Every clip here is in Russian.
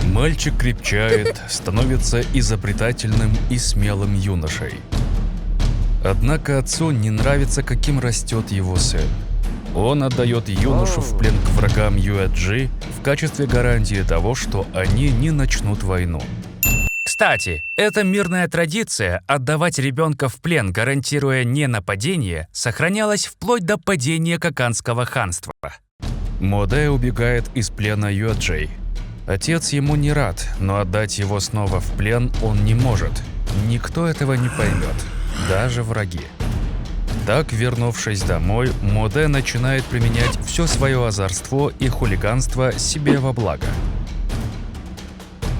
Мальчик крепчает, становится изобретательным и смелым юношей. Однако отцу не нравится, каким растет его сын. Он отдает юношу в плен к врагам Юэджи в качестве гарантии того, что они не начнут войну. Кстати, эта мирная традиция отдавать ребенка в плен, гарантируя ненападение, сохранялась вплоть до падения Коканского ханства. Модэ убегает из плена Юэджи. Отец ему не рад, но отдать его снова в плен он не может. Никто этого не поймет, даже враги. Так, вернувшись домой, Модэ начинает применять все свое озорство и хулиганство себе во благо.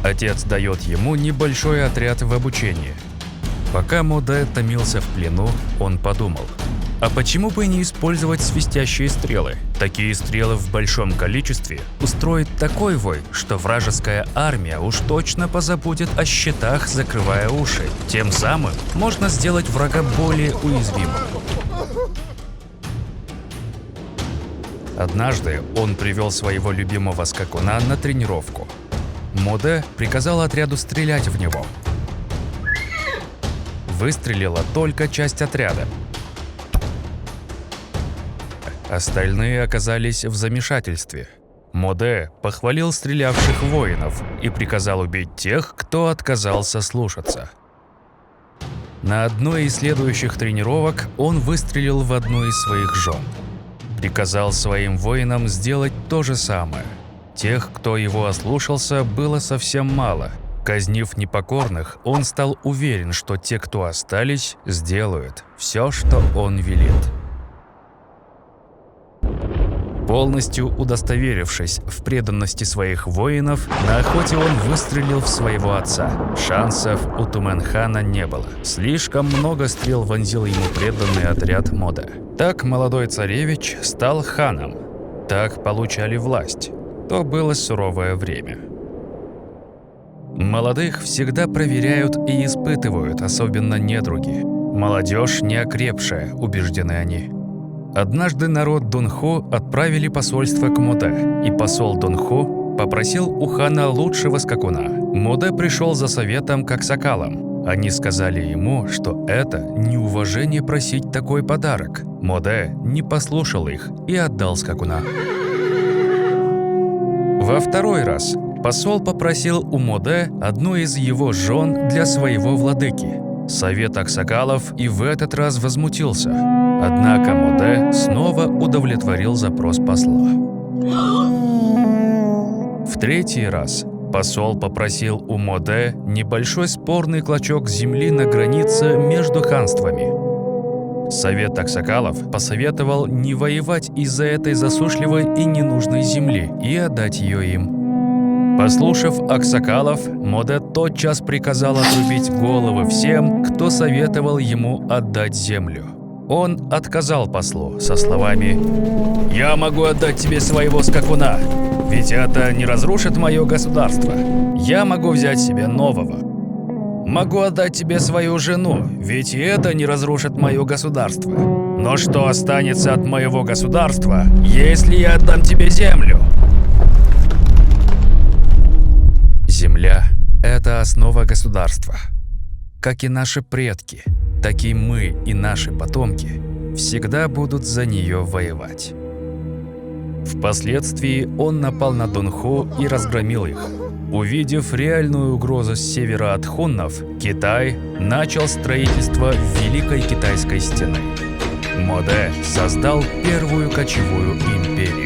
Отец дает ему небольшой отряд в обучении. Пока Модэ томился в плену, он подумал: а почему бы не использовать свистящие стрелы? Такие стрелы в большом количестве устроят такой вой, что вражеская армия уж точно позабудет о щитах, закрывая уши. Тем самым можно сделать врага более уязвимым. Однажды он привел своего любимого скакуна на тренировку. Модэ приказал отряду стрелять в него. Выстрелила только часть отряда. Остальные оказались в замешательстве. Модэ похвалил стрелявших воинов и приказал убить тех, кто отказался слушаться. На одной из следующих тренировок он выстрелил в одну из своих жен. Приказал своим воинам сделать то же самое. Тех, кто его ослушался, было совсем мало. Казнив непокорных, он стал уверен, что те, кто остались, сделают все, что он велит. Полностью удостоверившись в преданности своих воинов, на охоте он выстрелил в своего отца. Шансов у Туменхана не было. Слишком много стрел вонзил ему преданный отряд Модэ. Так молодой царевич стал ханом. Так получали власть. То было суровое время. Молодых всегда проверяют и испытывают, особенно недруги. Молодежь не окрепшая, убеждены они. Однажды народ Дунхо отправили посольство к Модэ, и посол Дунхо попросил у хана лучшего скакуна. Модэ пришел за советом к аксакалам. Они сказали ему, что это неуважение просить такой подарок. Модэ не послушал их и отдал скакуна. Во второй раз посол попросил у Модэ одну из его жен для своего владыки. Совет аксакалов и в этот раз возмутился. Однако Модэ снова удовлетворил запрос посла. В третий раз посол попросил у Модэ небольшой спорный клочок земли на границе между ханствами. Совет аксакалов посоветовал не воевать из-за этой засушливой и ненужной земли и отдать ее им. Послушав аксакалов, Модэ тотчас приказал отрубить головы всем, кто советовал ему отдать землю. Он отказал послу со словами: «Я могу отдать тебе своего скакуна, ведь это не разрушит мое государство. Я могу взять себе нового. Могу отдать тебе свою жену, ведь и это не разрушит мое государство. Но что останется от моего государства, если я отдам тебе землю?» Земля – это основа государства. Как и наши предки, так и мы и наши потомки всегда будут за нее воевать. Впоследствии он напал на Дунхо и разгромил их. Увидев реальную угрозу с севера от хуннов, Китай начал строительство Великой Китайской стены. Модэ создал первую кочевую империю.